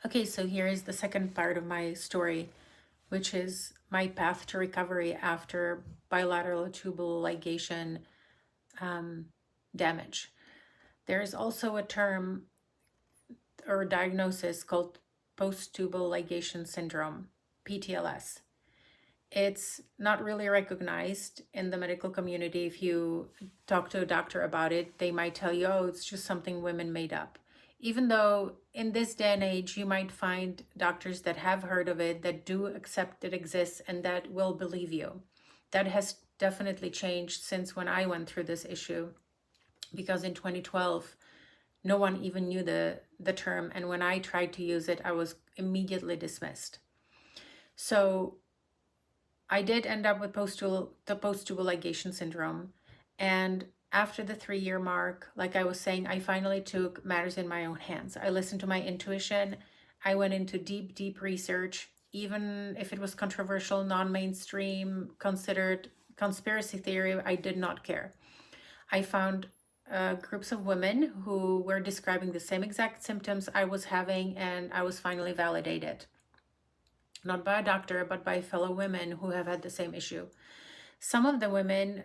Okay, so here is the second part of my story, which is my path to recovery after bilateral tubal ligation damage. There is also a term or diagnosis called post-tubal ligation syndrome, PTLS. It's not really recognized in the medical community. If you talk to a doctor about it, they might tell you, oh, it's just something women made up. Even though in this day and age, you might find doctors that have heard of it, that do accept it exists, and that will believe you. That has definitely changed since when I went through this issue, because in 2012, no one even knew the term. And when I tried to use it, I was immediately dismissed. So I did end up with the post-tubal ligation syndrome. And after the 3-year mark, like I was saying, I finally took matters in my own hands. I listened to my intuition. I went into deep research, even if it was controversial, non-mainstream, considered conspiracy theory, I did not care. I found groups of women who were describing the same exact symptoms I was having, and I was finally validated. Not by a doctor, but by fellow women who have had the same issue. Some of the women,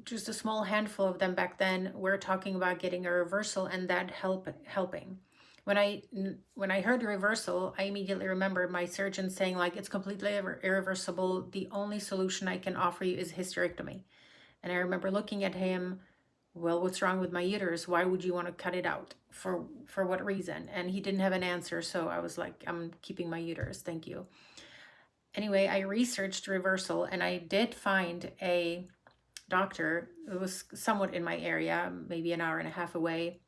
just a small handful of them back then, were talking about getting a reversal and that helping. When I heard reversal, I immediately remembered my surgeon saying, like, it's completely irreversible. The only solution I can offer you is hysterectomy. And I remember looking at him, well, what's wrong with my uterus? Why would you want to cut it out? For what reason? And he didn't have an answer, so I was like, I'm keeping my uterus, thank you. Anyway, I researched reversal, and I did find a doctor who was somewhat in my area, maybe an hour and a half away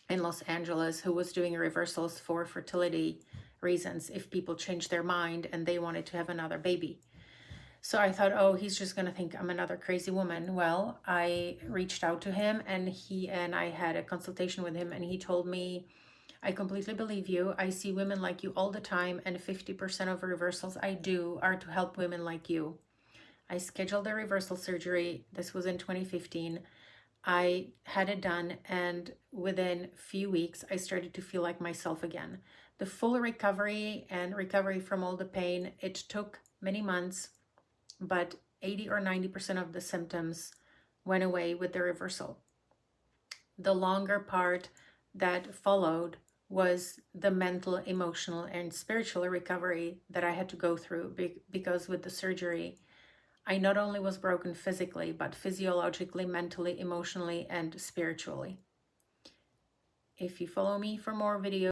in Los Angeles, who was doing reversals for fertility reasons if people changed their mind and they wanted to have another baby. So I thought, oh, he's just going to think I'm another crazy woman. Well, I reached out to him, and I had a consultation with him, and he told me, I completely believe you. I see women like you all the time, and 50% of reversals I do are to help women like you. I scheduled a reversal surgery. This was in 2015. I had it done, and within a few weeks, I started to feel like myself again. The full recovery and recovery from all the pain, it took many months, but 80 or 90% of the symptoms went away with the reversal. The longer part that followed was the mental, emotional, and spiritual recovery that I had to go through, because with the surgery, I not only was broken physically, but physiologically, mentally, emotionally, and spiritually. If you follow me for more videos,